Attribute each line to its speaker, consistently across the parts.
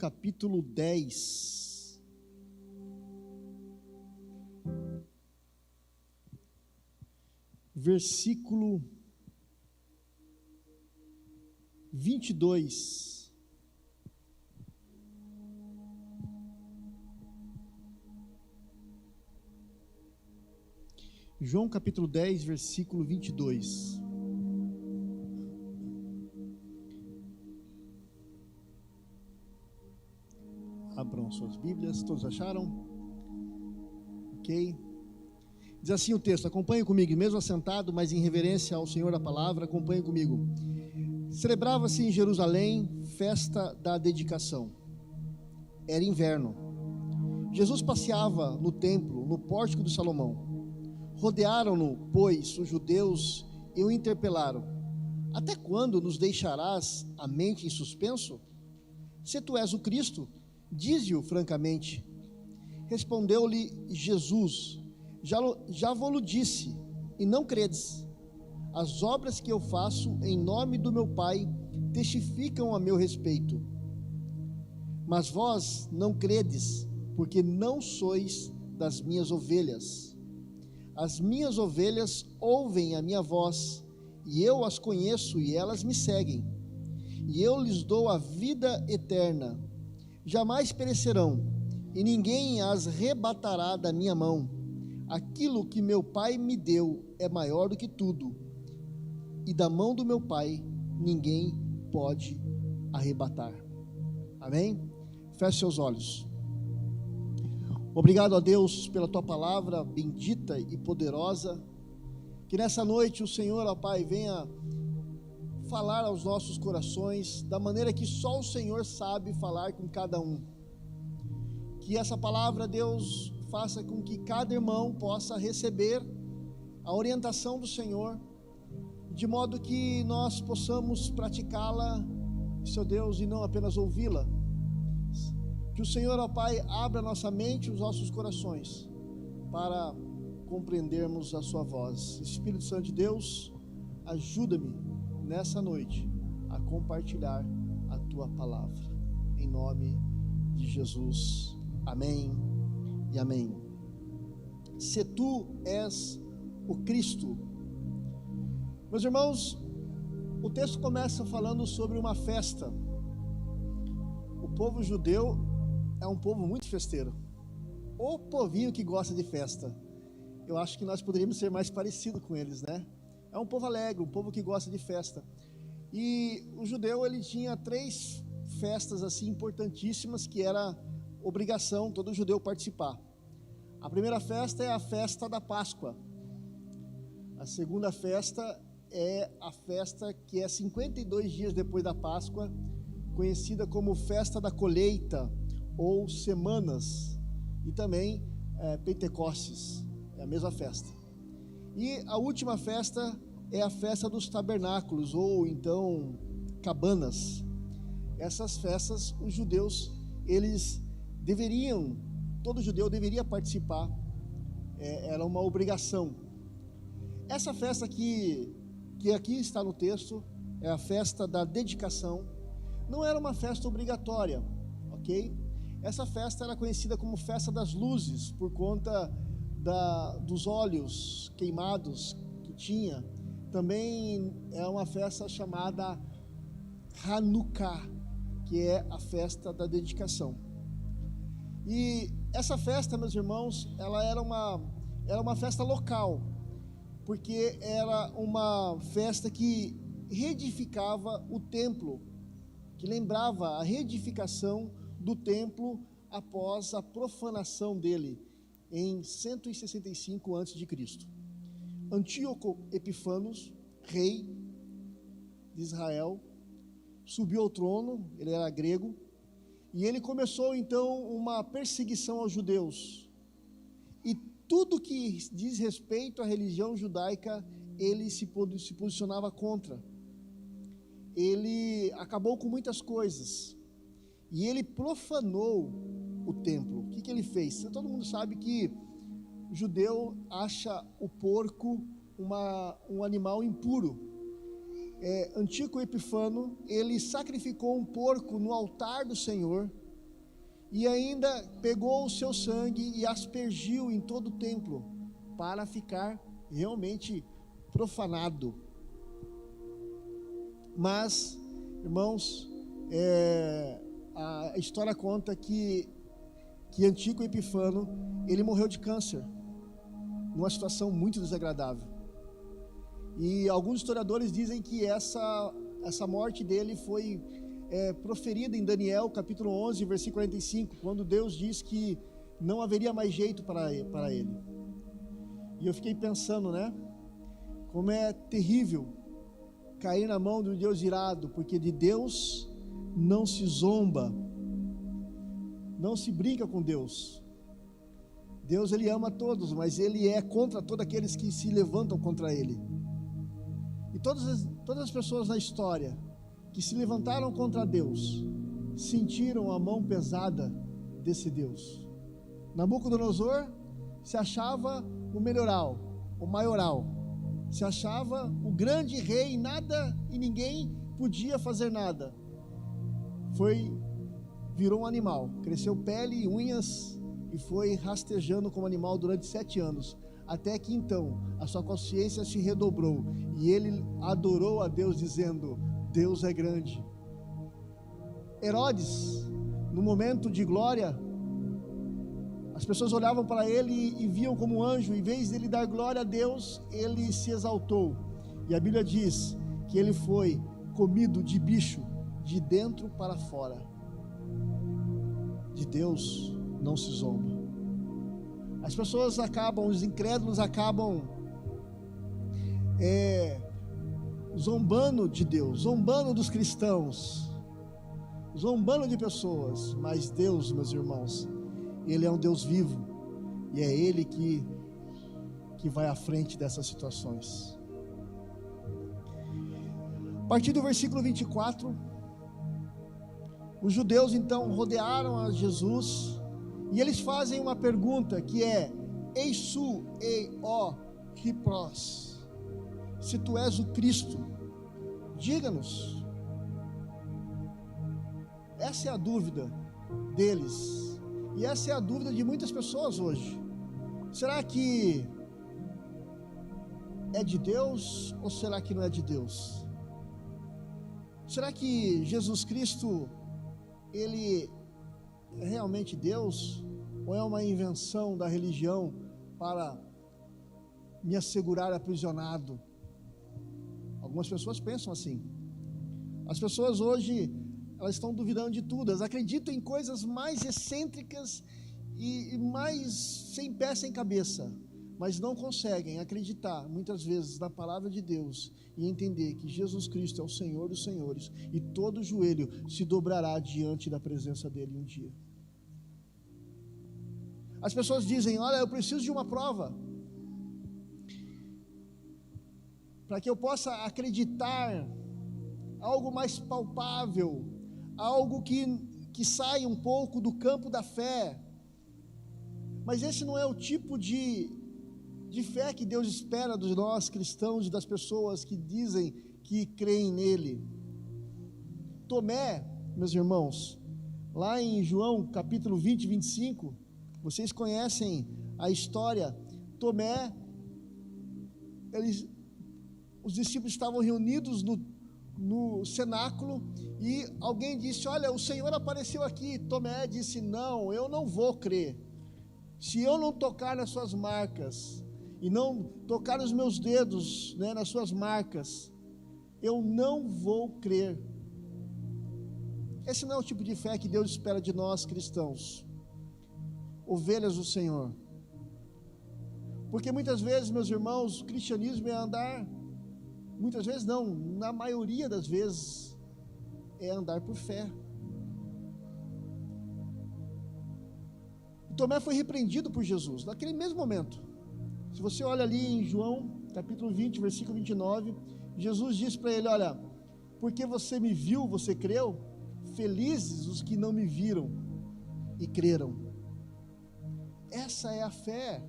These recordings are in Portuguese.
Speaker 1: capítulo 10. Versículo 22. João capítulo 10, versículo 22. Abram suas Bíblias, todos acharam? Ok. Diz assim o texto, acompanhe comigo, mesmo assentado, mas em reverência ao Senhor da palavra, acompanhe comigo. Celebrava-se em Jerusalém festa da dedicação. Era inverno. Jesus passeava no templo, no pórtico de Salomão. Rodearam-no, pois, os judeus e o interpelaram: até quando nos deixarás a mente em suspenso? Se tu és o Cristo, dize-o francamente. Respondeu-lhe Jesus: já vos disse, e não credes. As obras que eu faço em nome do meu Pai testificam a meu respeito. Mas vós não credes, porque não sois das minhas ovelhas. As minhas ovelhas ouvem a minha voz, e eu as conheço e elas me seguem. E eu lhes dou a vida eterna. Jamais perecerão, e ninguém as arrebatará da minha mão. Aquilo que meu Pai me deu é maior do que tudo, e da mão do meu Pai ninguém pode arrebatar. Amém? Feche seus olhos. Obrigado a Deus pela tua palavra bendita e poderosa. Que nessa noite o Senhor, ó Pai, venha falar aos nossos corações da maneira que só o Senhor sabe falar com cada um. Que essa palavra, Deus, faça com que cada irmão possa receber a orientação do Senhor, de modo que nós possamos praticá-la, Seu Deus, e não apenas ouvi-la. Que o Senhor, ó Pai, abra nossa mente e os nossos corações para compreendermos a sua voz. Espírito Santo de Deus, ajuda-me nessa noite a compartilhar a tua palavra. Em nome de Jesus. Amém e amém. Se tu és o Cristo. Meus irmãos, o texto começa falando sobre uma festa. O povo judeu é um povo muito festeiro. O povinho que gosta de festa. Eu acho que nós poderíamos ser mais parecidos com eles, né? É um povo alegre, um povo que gosta de festa. E o judeu, ele tinha 3 festas assim importantíssimas que era obrigação todo judeu participar. A primeira festa é a festa da Páscoa. A segunda festa é a festa que é 52 dias depois da Páscoa, conhecida como festa da colheita ou semanas, e também Pentecostes, é a mesma festa. E a última festa é a festa dos tabernáculos, ou então cabanas. Essas festas, os judeus, eles deveriam, todo judeu deveria participar, era uma obrigação. Essa festa que aqui está no texto, é a festa da dedicação, não era uma festa obrigatória, ok? Essa festa era conhecida como festa das luzes, por conta dos óleos queimados que tinha. Também é uma festa chamada Hanukkah, que é a festa da dedicação. E essa festa, meus irmãos, ela era uma festa local, porque era uma festa que reedificava o templo, que lembrava a reedificação do templo após a profanação dele em 165 a.C. Antíoco Epifanos, rei de Israel, subiu ao trono, ele era grego, e ele começou então uma perseguição aos judeus. E tudo que diz respeito à religião judaica, ele se posicionava contra. Ele acabou com muitas coisas. E ele profanou o templo. O que ele fez? Todo mundo sabe que o judeu acha o porco um animal impuro. Antíoco Epifano, ele sacrificou um porco no altar do Senhor, e ainda pegou o seu sangue e aspergiu em todo o templo, para ficar realmente profanado. Mas, irmãos, a história conta que Antíoco Epifano, ele morreu de câncer, numa situação muito desagradável. E alguns historiadores dizem que essa morte dele foi proferida em Daniel, capítulo 11, versículo 45, quando Deus diz que não haveria mais jeito para ele. E eu fiquei pensando, né? Como é terrível cair na mão de um Deus irado, porque de Deus não se zomba, não se brinca com Deus. Deus, ele ama todos, mas ele é contra todos aqueles que se levantam contra ele. E todas as pessoas na história que se levantaram contra Deus sentiram a mão pesada desse Deus. Nabucodonosor se achava o melhoral, o maioral, se achava o grande rei, nada e ninguém podia fazer nada. Virou um animal, cresceu pele e unhas e foi rastejando como animal durante 7 anos, até que então a sua consciência se redobrou e ele adorou a Deus dizendo: Deus é grande. Herodes, no momento de glória, as pessoas olhavam para ele e viam como anjo. Em vez de ele dar glória a Deus, ele se exaltou. E a Bíblia diz que ele foi comido de bicho, de dentro para fora. De Deus não se zomba. As pessoas os incrédulos acabam zombando de Deus, zombando dos cristãos, zombando de pessoas. Mas Deus, meus irmãos, Ele é um Deus vivo, e é Ele que vai à frente dessas situações. A partir do versículo 24, os judeus então rodearam a Jesus, e eles fazem uma pergunta que é: Eisu ei ó Christos, se tu és o Cristo, diga-nos. Essa é a dúvida deles, e essa é a dúvida de muitas pessoas hoje. Será que é de Deus ou será que não é de Deus? Será que Jesus Cristo, Ele é realmente Deus, ou é uma invenção da religião para me assegurar aprisionado? Algumas pessoas pensam assim. As pessoas hoje, elas estão duvidando de tudo, elas acreditam em coisas mais excêntricas e mais sem pé sem cabeça, mas não conseguem acreditar muitas vezes na palavra de Deus e entender que Jesus Cristo é o Senhor dos senhores e todo joelho se dobrará diante da presença dele um dia. As pessoas dizem: olha, eu preciso de uma prova para que eu possa acreditar, algo mais palpável, algo que saia um pouco do campo da fé. Mas esse não é o tipo de fé que Deus espera dos nós cristãos e das pessoas que dizem que creem nele. Tomé, meus irmãos, lá em João capítulo 20, 25, vocês conhecem a história. Tomé, os discípulos estavam reunidos no cenáculo e alguém disse: olha, o Senhor apareceu aqui. Tomé disse: não, eu não vou crer. Se eu não tocar nas suas marcas e não tocar os meus dedos, nas suas marcas, eu não vou crer. Esse não é o tipo de fé que Deus espera de nós cristãos, ovelhas do Senhor. Porque muitas vezes, meus irmãos, o cristianismo é andar, muitas vezes não, na maioria das vezes, é andar por fé. Tomé foi repreendido por Jesus, naquele mesmo momento. Se você olha ali em João, capítulo 20, versículo 29, Jesus disse para ele: olha, porque você me viu, você creu? Felizes os que não me viram e creram. Essa é a fé.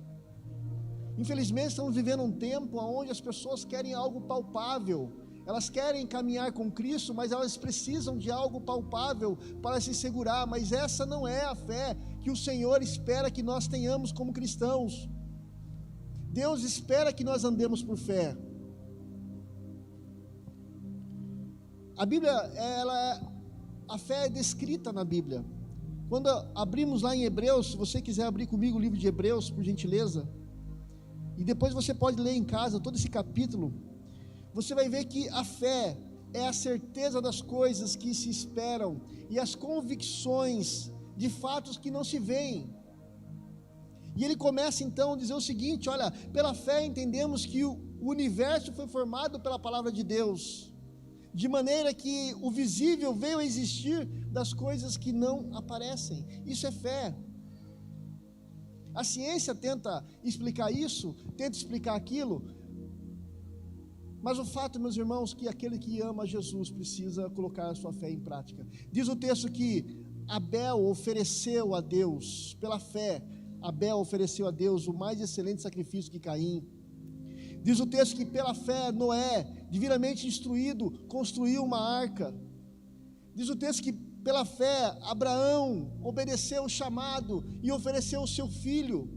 Speaker 1: Infelizmente estamos vivendo um tempo onde as pessoas querem algo palpável, elas querem caminhar com Cristo, mas elas precisam de algo palpável para se segurar, mas essa não é a fé que o Senhor espera que nós tenhamos como cristãos. Deus espera que nós andemos por fé. A Bíblia, a fé é descrita na Bíblia. Quando abrimos lá em Hebreus, se você quiser abrir comigo o livro de Hebreus, por gentileza, e depois você pode ler em casa todo esse capítulo, você vai ver que a fé é a certeza das coisas que se esperam e as convicções de fatos que não se veem. E ele começa então a dizer o seguinte: olha, pela fé entendemos que o universo foi formado pela palavra de Deus, de maneira que o visível veio a existir das coisas que não aparecem. Isso é fé. A ciência tenta explicar isso, tenta explicar aquilo, mas o fato, meus irmãos, que aquele que ama Jesus precisa colocar a sua fé em prática. Diz o texto que Abel ofereceu a Deus, pela fé, Abel ofereceu a Deus o mais excelente sacrifício que Caim. Diz o texto que pela fé Noé, divinamente instruído, construiu uma arca. Diz o texto que pela fé Abraão obedeceu o chamado e ofereceu o seu filho.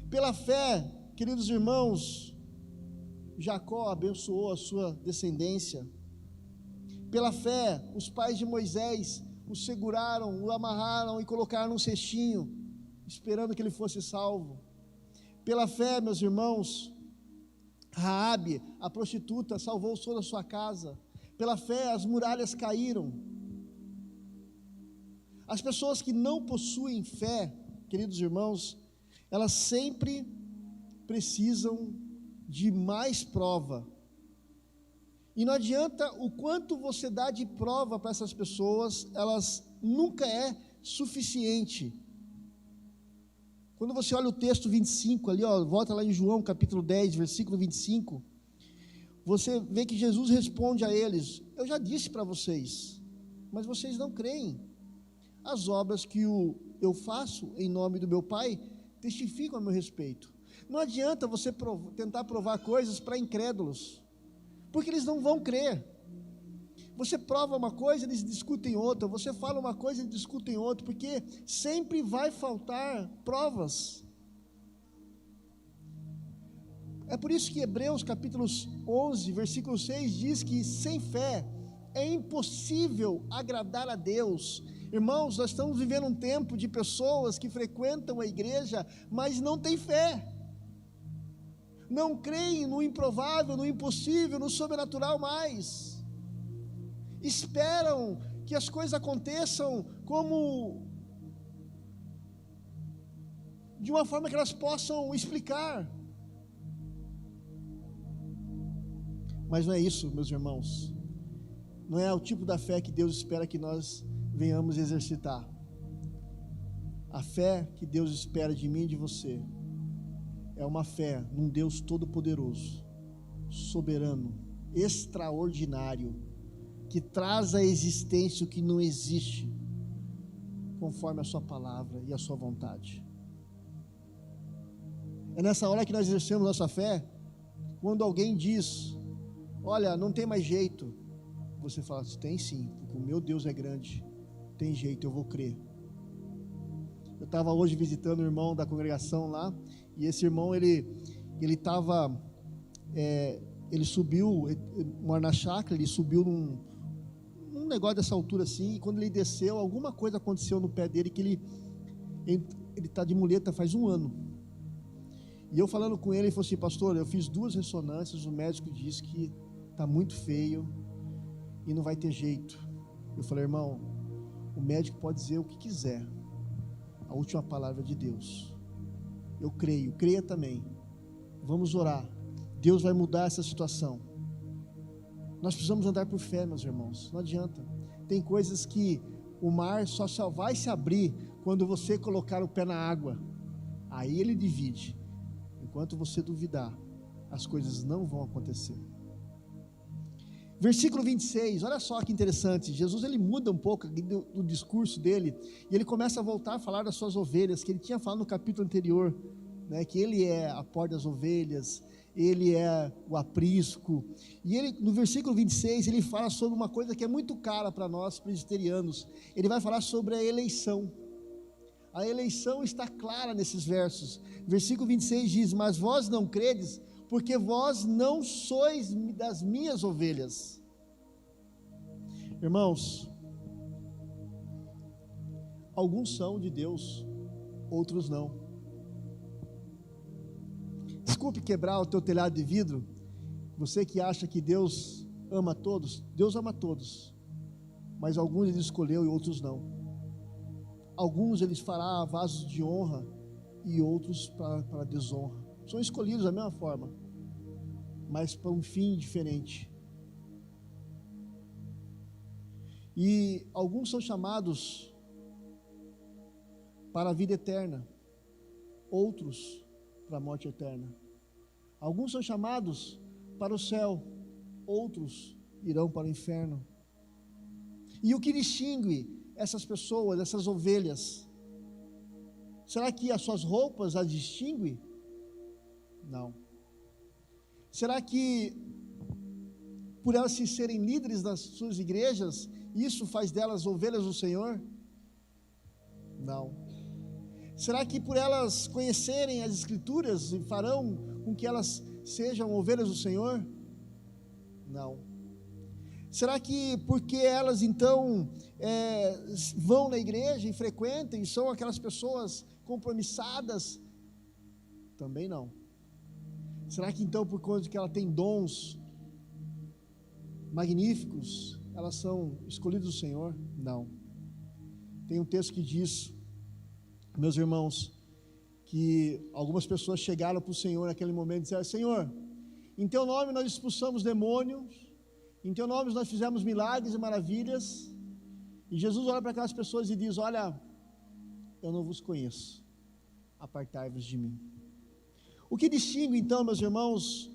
Speaker 1: Pela fé, queridos irmãos, Jacó abençoou a sua descendência. Pela fé, os pais de Moisés o seguraram, o amarraram e colocaram num cestinho, esperando que ele fosse salvo. Pela fé, meus irmãos, Raabe, a prostituta, salvou toda a sua casa. Pela fé, as muralhas caíram. As pessoas que não possuem fé, queridos irmãos, elas sempre precisam de mais prova. E não adianta o quanto você dá de prova para essas pessoas, elas nunca é suficiente. Quando você olha o texto 25 ali, volta lá em João capítulo 10, versículo 25, você vê que Jesus responde a eles: eu já disse para vocês, mas vocês não creem. As obras que eu faço em nome do meu Pai testificam a meu respeito. Não adianta você tentar provar coisas para incrédulos, porque eles não vão crer. Você prova uma coisa, eles discutem outra. Você fala uma coisa, eles discutem outra, porque sempre vai faltar provas. É por isso que Hebreus capítulo 11, versículo 6 diz que sem fé é impossível agradar a Deus. Irmãos, nós estamos vivendo um tempo de pessoas que frequentam a igreja, mas não têm fé. Não creem no improvável, no impossível, no sobrenatural mais. Esperam que as coisas aconteçam como de uma forma que elas possam explicar. Mas não é isso, meus irmãos. Não é o tipo da fé que Deus espera que nós venhamos exercitar. A fé que Deus espera de mim e de você é uma fé num Deus todo-poderoso, soberano, extraordinário, que traz à existência o que não existe, conforme a sua palavra e a sua vontade. É nessa hora que nós exercemos nossa fé, quando alguém diz: olha, não tem mais jeito, você fala: tem sim, porque o meu Deus é grande, tem jeito, eu vou crer. Eu estava hoje visitando um irmão da congregação lá, e esse irmão, ele subiu, mora na chácara, ele subiu num negócio dessa altura assim, e quando ele desceu, alguma coisa aconteceu no pé dele, que ele está de muleta faz 1 ano. E eu falando com ele, ele falou assim: pastor, eu fiz 2 ressonâncias, o médico disse que está muito feio e não vai ter jeito. Eu falei: irmão, o médico pode dizer o que quiser, a última palavra é de Deus. Eu creio, creia também. Vamos orar, Deus vai mudar essa situação. Nós precisamos andar por fé, meus irmãos, não adianta. Tem coisas que o mar só vai se abrir quando você colocar o pé na água, aí ele divide. Enquanto você duvidar, as coisas não vão acontecer. Versículo 26, olha só que interessante. Jesus, ele muda um pouco do discurso dele, e ele começa a voltar a falar das suas ovelhas, que ele tinha falado no capítulo anterior. né, que Ele é a porta das ovelhas, Ele é o aprisco, e Ele, no versículo 26, Ele fala sobre uma coisa que é muito cara para nós presbiterianos. Ele vai falar sobre a eleição. A eleição está clara nesses versos. Versículo 26 diz: mas vós não credes, porque vós não sois das minhas ovelhas. Irmãos, alguns são de Deus, outros não. Desculpe quebrar o teu telhado de vidro, você que acha que Deus ama todos mas alguns Ele escolheu e outros não. Alguns Ele fará vasos de honra e outros para desonra. São escolhidos da mesma forma, mas para um fim diferente. E alguns são chamados para a vida eterna, outros para a morte eterna. Alguns são chamados para o céu, outros irão para o inferno. E o que distingue essas pessoas, essas ovelhas? Será que as suas roupas as distinguem? Não. Será que por elas se serem líderes das suas igrejas, isso faz delas ovelhas do Senhor? Não. Será que por elas conhecerem as Escrituras farão com que elas sejam ovelhas do Senhor? Não. Será que porque elas então vão na igreja e frequentam, são aquelas pessoas compromissadas? Também não. Será que então por conta que ela tem dons magníficos, elas são escolhidas do Senhor? Não. Tem um texto que diz, meus irmãos, que algumas pessoas chegaram para o Senhor naquele momento e disseram: Senhor, em teu nome nós expulsamos demônios, em teu nome nós fizemos milagres e maravilhas. E Jesus olha para aquelas pessoas e diz: olha, eu não vos conheço, apartai-vos de mim. O que distingue então, meus irmãos,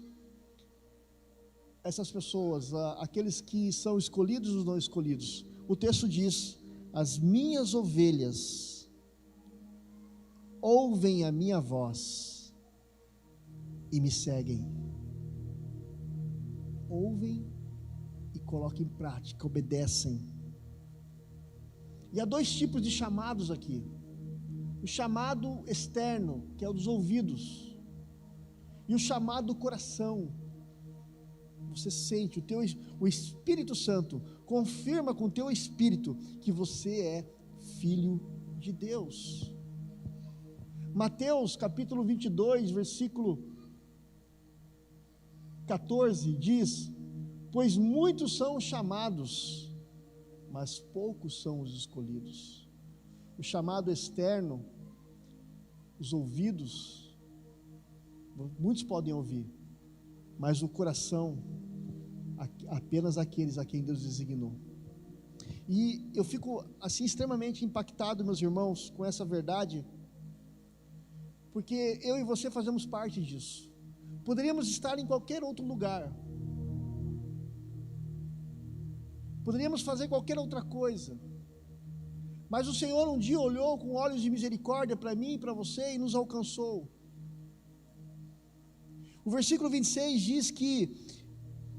Speaker 1: essas pessoas, aqueles que são escolhidos e os não escolhidos? O texto diz: as minhas ovelhas ouvem a minha voz e me seguem. Ouvem e colocam em prática, obedecem. E há dois tipos de chamados aqui: o chamado externo, que é o dos ouvidos, e o chamado do coração. Você sente, o Espírito Santo confirma com o teu espírito que você é filho de Deus. Mateus capítulo 22, versículo 14 diz: pois muitos são os chamados, mas poucos são os escolhidos. O chamado externo, os ouvidos, muitos podem ouvir, mas o coração, apenas aqueles a quem Deus designou. E eu fico assim extremamente impactado, meus irmãos, com essa verdade, porque eu e você fazemos parte disso. Poderíamos estar em qualquer outro lugar, poderíamos fazer qualquer outra coisa, mas o Senhor um dia olhou com olhos de misericórdia para mim e para você e nos alcançou. O versículo 26 diz que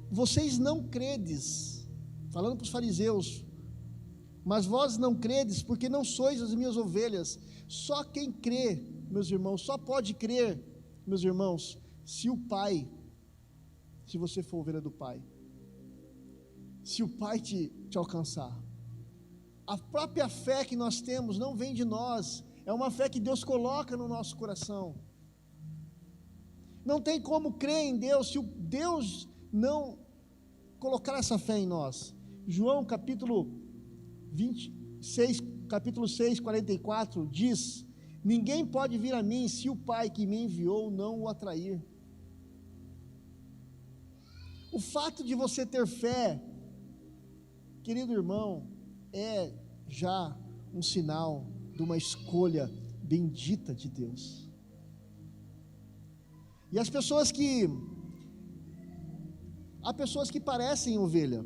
Speaker 1: vocês não credes, falando para os fariseus, mas vós não credes porque não sois as minhas ovelhas. Só quem crê, meus irmãos, só pode crer, meus irmãos, se você for ovelha do Pai, se o Pai te alcançar. A própria fé que nós temos não vem de nós, é uma fé que Deus coloca no nosso coração. Não tem como crer em Deus se o Deus não colocar essa fé em nós. João capítulo 6, 44 diz: ninguém pode vir a mim se o Pai que me enviou não o atrair. O fato de você ter fé, querido irmão, é já um sinal de uma escolha bendita de Deus. E há pessoas que parecem ovelha,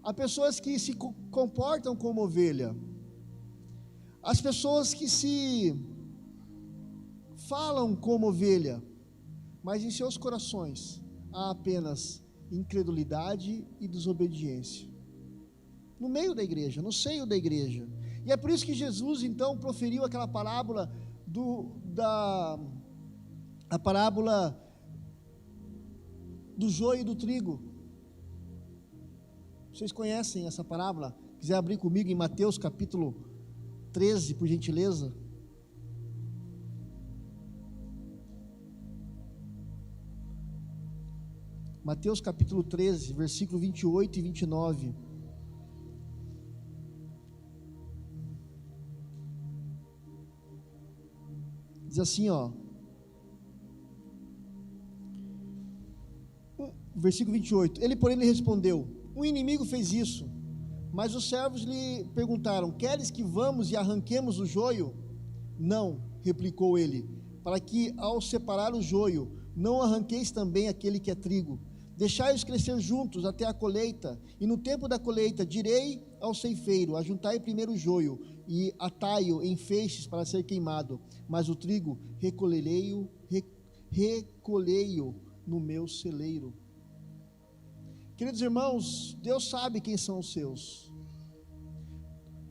Speaker 1: há pessoas que se comportam como ovelha, as pessoas que se falam como ovelha, mas em seus corações há apenas incredulidade e desobediência. No meio da igreja, no seio da igreja. E é por isso que Jesus então proferiu aquela parábola a parábola do joio e do trigo. Vocês conhecem essa parábola? Quiser abrir comigo em Mateus capítulo 13, por gentileza. Mateus capítulo 13, versículo 28 e 29. Diz assim, versículo 28. Ele, porém, lhe respondeu: um inimigo fez isso. Mas os servos lhe perguntaram: queres que vamos e arranquemos o joio? Não, replicou ele, para que ao separar o joio, não arranqueis também aquele que é trigo. Deixai-os crescer juntos até a colheita, e no tempo da colheita direi ao ceifeiro: ajuntai primeiro o joio, e atai-o em feixes para ser queimado, mas o trigo recolhei-o no meu celeiro. Queridos irmãos, Deus sabe quem são os seus.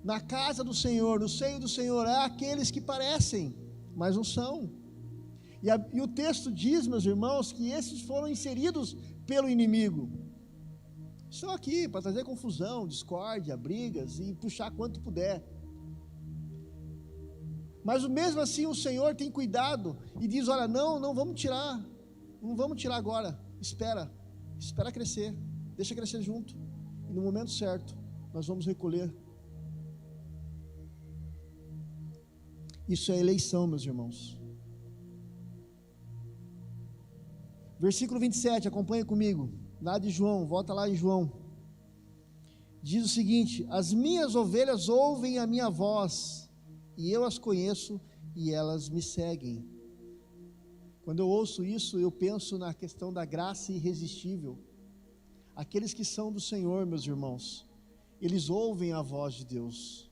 Speaker 1: Na casa do Senhor, no seio do Senhor, há aqueles que parecem, mas não são. E o texto diz, meus irmãos, que esses foram inseridos pelo inimigo. Estão aqui para trazer confusão, discórdia, brigas e puxar quanto puder. Mas mesmo assim o Senhor tem cuidado e diz: olha, não vamos tirar agora, espera crescer, deixa crescer junto, e no momento certo nós vamos recolher. Isso é eleição, meus irmãos. Versículo 27, acompanha comigo, lá de João, volta lá em João. Diz o seguinte: as minhas ovelhas ouvem a minha voz, e eu as conheço, e elas me seguem. Quando eu ouço isso, eu penso na questão da graça irresistível. Aqueles que são do Senhor, meus irmãos, eles ouvem a voz de Deus.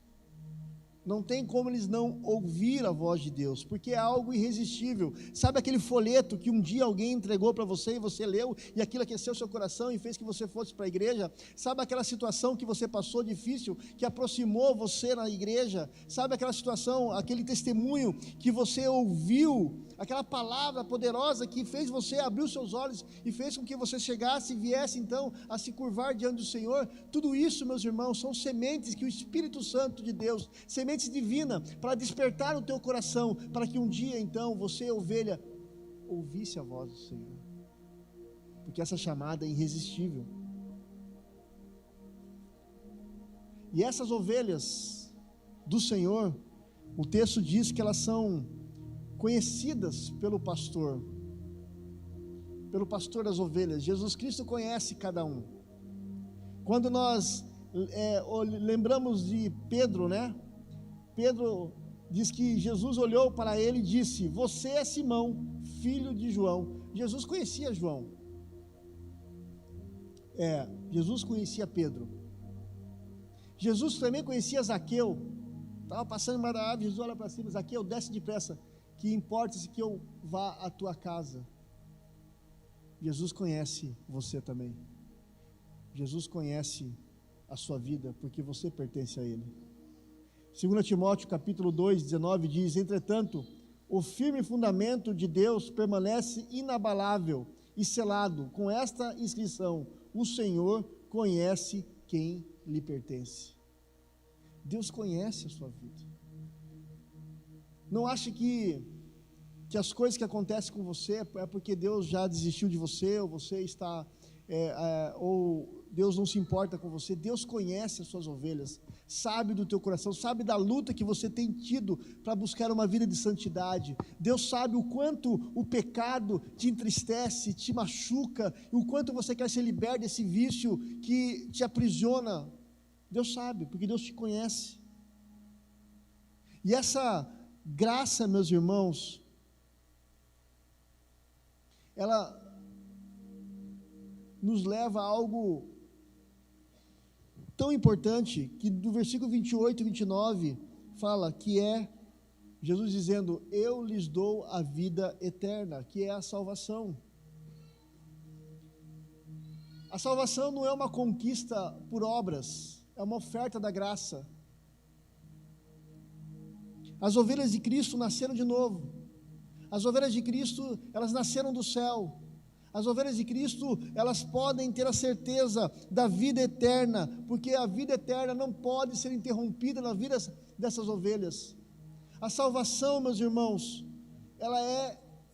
Speaker 1: Não tem como eles não ouvir a voz de Deus, porque é algo irresistível. Sabe aquele folheto que um dia alguém entregou para você e você leu, e aquilo aqueceu seu coração e fez que você fosse para a igreja? Sabe aquela situação que você passou difícil, que aproximou você na igreja? Sabe aquela situação, aquele testemunho que você ouviu, aquela palavra poderosa que fez você abrir os seus olhos e fez com que você chegasse e viesse então a se curvar diante do Senhor? Tudo isso, meus irmãos, são sementes que o Espírito Santo de Deus, sementes divina, para despertar no teu coração, para que um dia então você, ovelha, ouvisse a voz do Senhor, porque essa chamada é irresistível. E essas ovelhas do Senhor, o texto diz que elas são conhecidas pelo pastor das ovelhas. Jesus Cristo conhece cada um. Quando nós lembramos de Pedro, né? Pedro diz que Jesus olhou para ele e disse: você é Simão, filho de João. Jesus conhecia João. Jesus conhecia Pedro. Jesus também conhecia Zaqueu. Estava passando uma da árvore, Jesus olha para cima: Zaqueu, desce depressa, que importa-se que eu vá à tua casa. Jesus conhece você também. Jesus conhece a sua vida, porque você pertence a Ele. 2 Timóteo capítulo 2, 19 diz: entretanto, o firme fundamento de Deus permanece inabalável e selado com esta inscrição: o Senhor conhece quem lhe pertence. Deus conhece a sua vida. Não ache que as coisas que acontecem com você é porque Deus já desistiu de você, ou você está, ou Deus não se importa com você. Deus conhece as suas ovelhas, sabe do teu coração, sabe da luta que você tem tido para buscar uma vida de santidade. Deus sabe o quanto o pecado te entristece, te machuca, e o quanto você quer ser liberto desse vício que te aprisiona. Deus sabe, porque Deus te conhece. E essa graça, meus irmãos, ela nos leva a algo tão importante, que do versículo 28 e 29 fala que é Jesus dizendo: eu lhes dou a vida eterna, que é a salvação. A salvação não é uma conquista por obras, é uma oferta da graça. As ovelhas de Cristo nasceram de novo. As ovelhas de Cristo, elas nasceram do céu. As ovelhas de Cristo, elas podem ter a certeza da vida eterna, porque a vida eterna não pode ser interrompida na vida dessas ovelhas. A salvação, meus irmãos,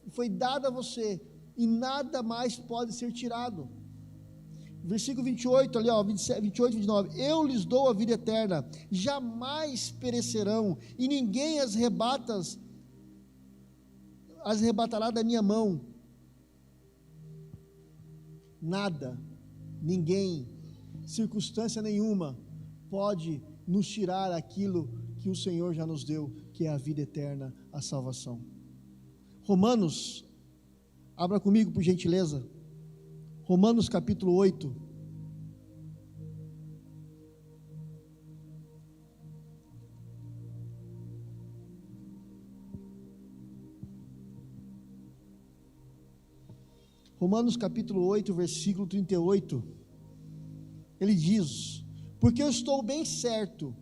Speaker 1: foi dada a você, e nada mais pode ser tirado. Versículo 28, ali, 28 e 29, eu lhes dou a vida eterna, jamais perecerão, e ninguém as arrebatará da minha mão. Nada, ninguém, circunstância nenhuma pode nos tirar aquilo que o Senhor já nos deu, que é a vida eterna, a salvação. Romanos, abra comigo por gentileza, Romanos capítulo 8. Romanos capítulo 8, versículo 38, ele diz: porque eu estou bem certo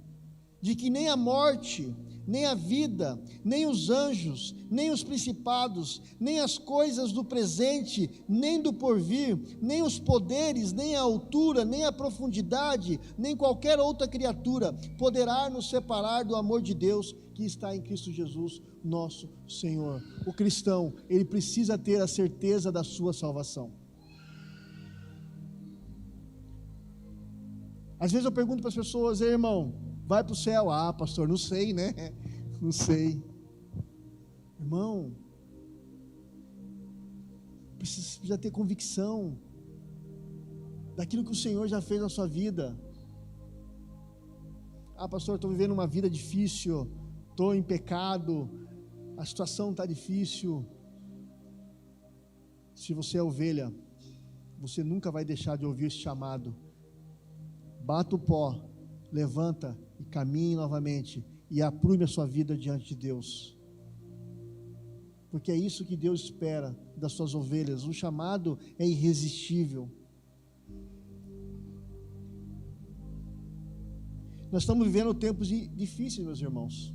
Speaker 1: de que nem a morte, nem a vida, nem os anjos, nem os principados, nem as coisas do presente, nem do porvir, nem os poderes, nem a altura, nem a profundidade, nem qualquer outra criatura poderá nos separar do amor de Deus que está em Cristo Jesus, nosso Senhor. O cristão, ele precisa ter a certeza da sua salvação. Às vezes eu pergunto para as pessoas: ei, irmão, vai para o céu? Ah, pastor, não sei, né? Não sei. Irmão, precisa ter convicção daquilo que o Senhor já fez na sua vida. Ah, pastor, estou vivendo uma vida difícil, estou em pecado, a situação está difícil. Se você é ovelha, você nunca vai deixar de ouvir esse chamado. Bata o pó, levanta e caminhe novamente, e aprume a sua vida diante de Deus, porque é isso que Deus espera das suas ovelhas. O chamado é irresistível. Nós estamos vivendo tempos difíceis, meus irmãos.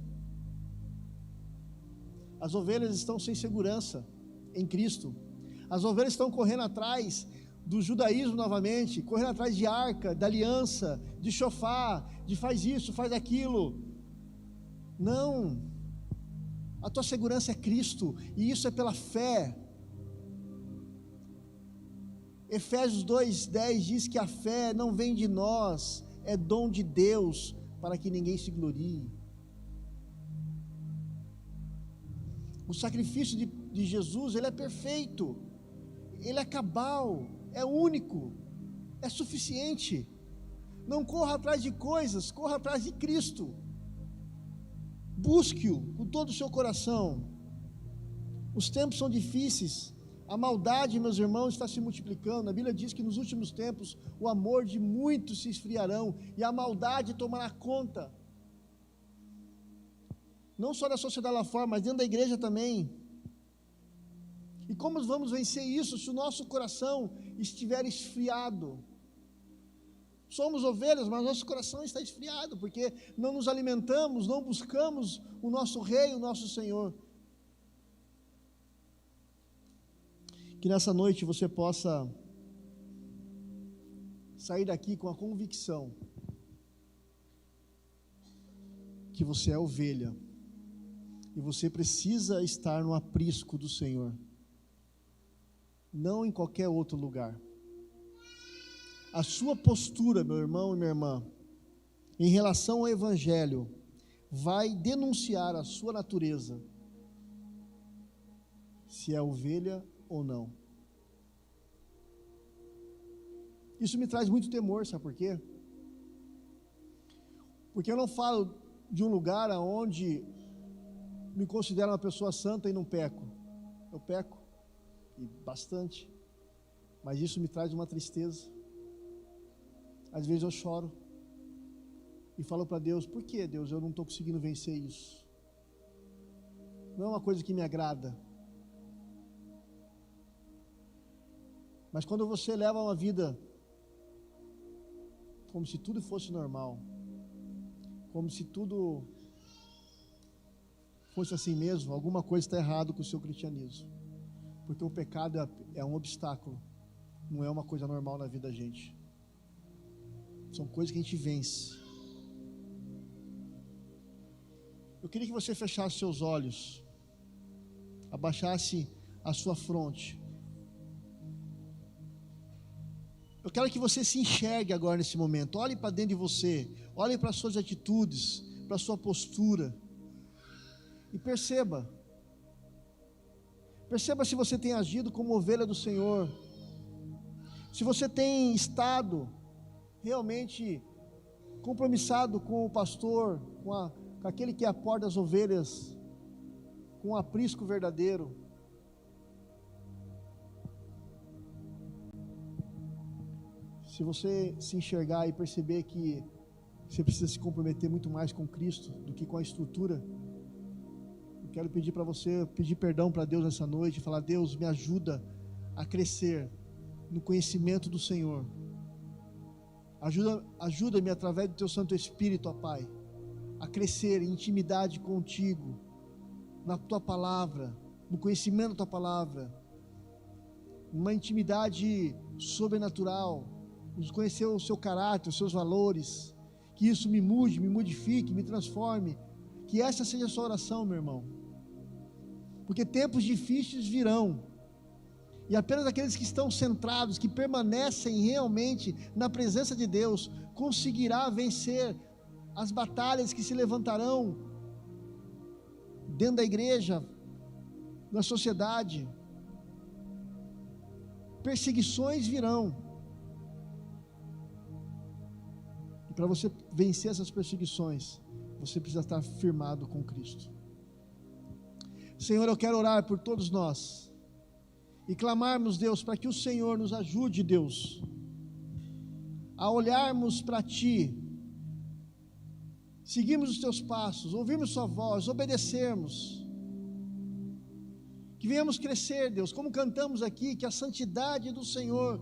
Speaker 1: As ovelhas estão sem segurança em Cristo. As ovelhas estão correndo atrás do judaísmo novamente, correndo atrás de arca, da aliança, de shofar, de faz isso, faz aquilo. Não, a tua segurança é Cristo, e isso é pela fé. Efésios 2:10 diz que a fé não vem de nós, é dom de Deus, para que ninguém se glorie. O sacrifício de Jesus, ele é perfeito, ele é cabal, é único, é suficiente. Não corra atrás de coisas, corra atrás de Cristo. Busque-o com todo o seu coração. Os tempos são difíceis, a maldade, meus irmãos, está se multiplicando. A Bíblia diz que nos últimos tempos o amor de muitos se esfriarão e a maldade tomará conta, não só da sociedade lá fora, mas dentro da igreja também. E como vamos vencer isso se o nosso coração estiver esfriado? Somos ovelhas, mas nosso coração está esfriado, porque não nos alimentamos, não buscamos o nosso Rei, o nosso Senhor. Que nessa noite você possa sair daqui com a convicção que você é ovelha, e você precisa estar no aprisco do Senhor, não em qualquer outro lugar. A sua postura, meu irmão e minha irmã, em relação ao Evangelho, vai denunciar a sua natureza, se é ovelha ou não. Isso me traz muito temor, sabe por quê? Porque eu não falo de um lugar onde me considero uma pessoa santa e não peco. Eu peco, e bastante, mas isso me traz uma tristeza. Às vezes eu choro e falo para Deus: por que, Deus, eu não estou conseguindo vencer isso? não é uma coisa que me agrada. Mas quando você leva uma vida como se tudo fosse normal, como se tudo fosse assim mesmo, alguma coisa está errado com o seu cristianismo. Porque o pecado é um obstáculo, não é uma coisa normal na vida da gente. São coisas que a gente vence. Eu queria que você fechasse seus olhos, abaixasse a sua fronte. Eu quero que você se enxergue agora nesse momento. Olhe para dentro de você, olhe para as suas atitudes, para a sua postura e perceba se você tem agido como ovelha do Senhor, se você tem estado realmente compromissado com o pastor, com aquele que é a porta das ovelhas, com o aprisco verdadeiro. Se você se enxergar e perceber que você precisa se comprometer muito mais com Cristo do que com a estrutura, eu quero pedir para você, pedir perdão para Deus nessa noite, e falar: Deus, me ajuda a crescer no conhecimento do Senhor. Ajuda-me através do Teu Santo Espírito, ó Pai, a crescer em intimidade contigo, na Tua Palavra, no conhecimento da Tua Palavra, numa intimidade sobrenatural, nos conhecer o Seu caráter, os Seus valores, que isso me mude, me modifique, me transforme, que essa seja a sua oração, meu irmão, porque tempos difíceis virão, e apenas aqueles que estão centrados, que permanecem realmente na presença de Deus, conseguirá vencer as batalhas que se levantarão dentro da igreja, na sociedade. Perseguições virão, e para você vencer essas perseguições, você precisa estar firmado com Cristo. Senhor, eu quero orar por todos nós e clamarmos, Deus, para que o Senhor nos ajude, Deus, a olharmos para Ti, seguirmos os Teus passos, ouvirmos Sua voz, obedecermos, que venhamos crescer, Deus, como cantamos aqui, que a santidade do Senhor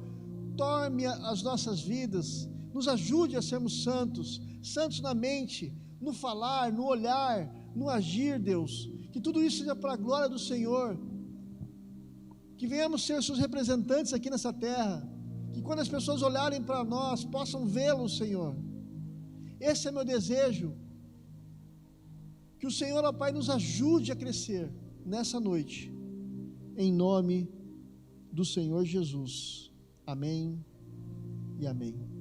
Speaker 1: tome as nossas vidas, nos ajude a sermos santos, santos na mente, no falar, no olhar, no agir, Deus, que tudo isso seja para a glória do Senhor, que venhamos ser seus representantes aqui nessa terra, que quando as pessoas olharem para nós, possam vê-lo, Senhor. Esse é meu desejo, que o Senhor, ó Pai, nos ajude a crescer nessa noite, em nome do Senhor Jesus. Amém e amém.